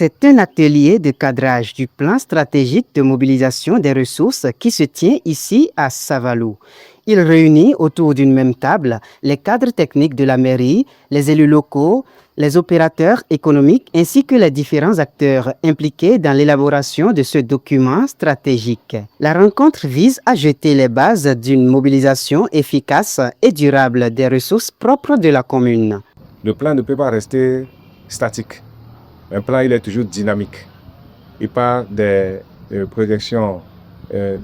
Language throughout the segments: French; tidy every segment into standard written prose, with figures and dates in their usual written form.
C'est un atelier de cadrage du plan stratégique de mobilisation des ressources qui se tient ici à Savalou. Il réunit autour d'une même table les cadres techniques de la mairie, les élus locaux, les opérateurs économiques ainsi que les différents acteurs impliqués dans l'élaboration de ce document stratégique. La rencontre vise à jeter les bases d'une mobilisation efficace et durable des ressources propres de la commune. Le plan ne peut pas rester statique. Un plan, il est toujours dynamique. Il part des projections,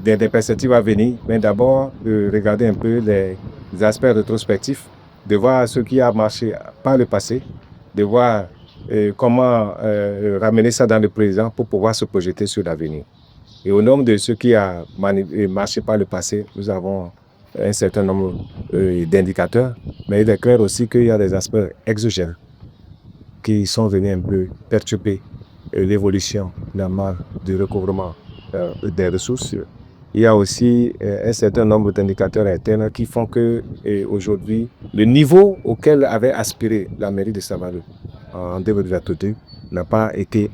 des perspectives à venir, mais d'abord de regarder un peu les aspects rétrospectifs, de voir ce qui a marché par le passé, de voir comment ramener ça dans le présent pour pouvoir se projeter sur l'avenir. Et au nombre de ce qui a marché par le passé, nous avons un certain nombre d'indicateurs, mais il est clair aussi qu'il y a des aspects exogènes qui sont venus un peu perturber l'évolution normale du recouvrement des ressources. Il y a aussi un certain nombre d'indicateurs internes qui font que aujourd'hui, le niveau auquel avait aspiré la mairie de Savalou en 2022 n'a pas été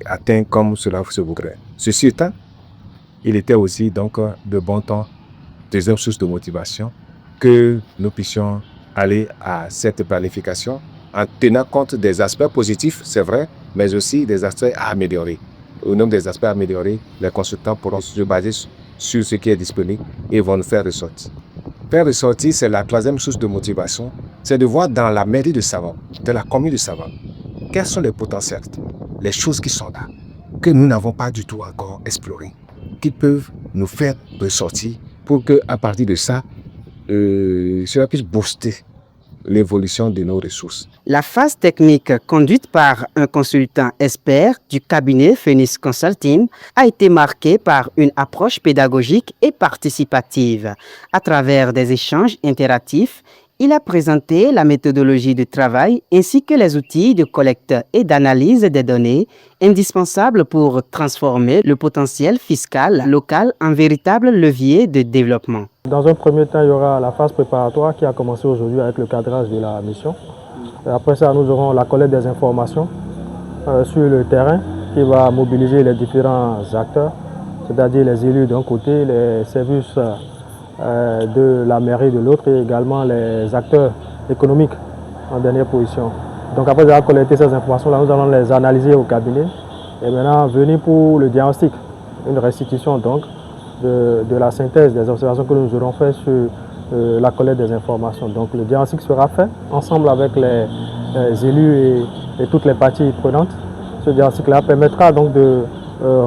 atteint comme cela se voudrait. Ceci étant, il était aussi donc de bon temps, deuxième source de motivation, que nous puissions aller à cette planification en tenant compte des aspects positifs, c'est vrai, mais aussi des aspects à améliorer. Au nombre des aspects à améliorer, les consultants pourront se baser sur ce qui est disponible et vont nous faire ressortir. Faire ressortir, c'est la troisième source de motivation, c'est de voir dans la mairie de Savalou, de la commune de Savalou, quels sont les potentiels, les choses qui sont là, que nous n'avons pas du tout encore explorées, qui peuvent nous faire ressortir pour qu'à partir de ça, cela puisse booster l'évolution de nos ressources. La phase technique conduite par un consultant expert du cabinet Phoenix Consulting a été marquée par une approche pédagogique et participative. À travers des échanges interactifs, il a présenté la méthodologie de travail ainsi que les outils de collecte et d'analyse des données indispensables pour transformer le potentiel fiscal local en véritable levier de développement. Dans un premier temps, il y aura la phase préparatoire qui a commencé aujourd'hui avec le cadrage de la mission. Et après ça, nous aurons la collecte des informations sur le terrain qui va mobiliser les différents acteurs, c'est-à-dire les élus d'un côté, les services de la mairie de l'autre et également les acteurs économiques en dernière position. Donc après avoir collecté ces informations-là, nous allons les analyser au cabinet et maintenant venir pour le diagnostic, une restitution donc de la synthèse des observations que nous aurons faites sur la collecte des informations. Donc le diagnostic sera fait ensemble avec les élus et toutes les parties prenantes. Ce diagnostic-là permettra donc de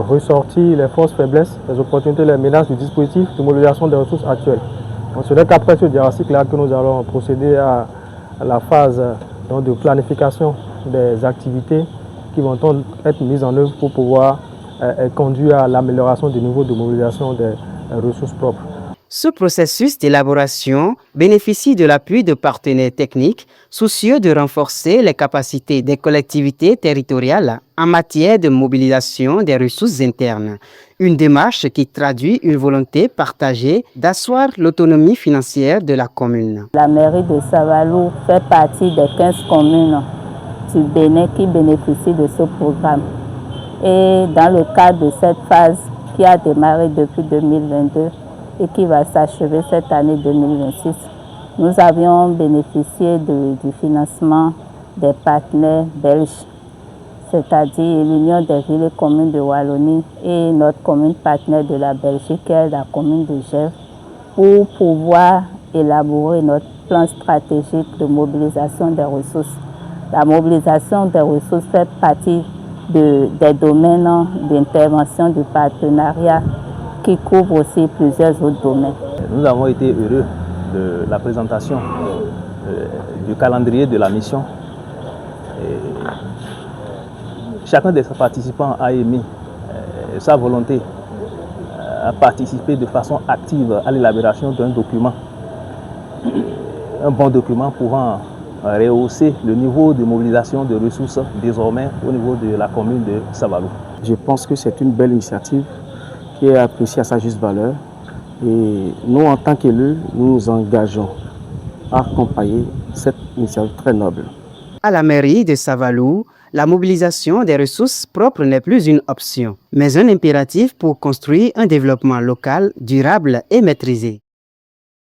ressortir les forces, faiblesses, les opportunités, les menaces du dispositif de mobilisation des ressources actuelles. Donc ce n'est qu'après ce diagnostic-là que nous allons procéder à la phase donc, de planification des activités qui vont être mises en œuvre pour pouvoir conduire à l'amélioration du niveau de mobilisation des ressources propres. Ce processus d'élaboration bénéficie de l'appui de partenaires techniques soucieux de renforcer les capacités des collectivités territoriales en matière de mobilisation des ressources internes. Une démarche qui traduit une volonté partagée d'asseoir l'autonomie financière de la commune. La mairie de Savalou fait partie des 15 communes du Bénin qui bénéficient de ce programme. Et dans le cadre de cette phase qui a démarré depuis 2022, et qui va s'achever cette année 2026. Nous avions bénéficié du financement des partenaires belges, c'est-à-dire l'Union des villes et communes de Wallonie et notre commune partenaire de la Belgique, qui est la commune de Gèvres, pour pouvoir élaborer notre plan stratégique de mobilisation des ressources. La mobilisation des ressources fait partie des domaines d'intervention du partenariat qui couvre aussi plusieurs autres domaines. Nous avons été heureux de la présentation du calendrier de la mission. Et chacun des participants a émis sa volonté à participer de façon active à l'élaboration d'un document, un bon document pouvant rehausser le niveau de mobilisation de ressources désormais au niveau de la commune de Savalou. Je pense que c'est une belle initiative qui est apprécié à sa juste valeur. Et nous, en tant qu'élus, nous nous engageons à accompagner cette initiative très noble. À la mairie de Savalou, la mobilisation des ressources propres n'est plus une option, mais un impératif pour construire un développement local durable et maîtrisé.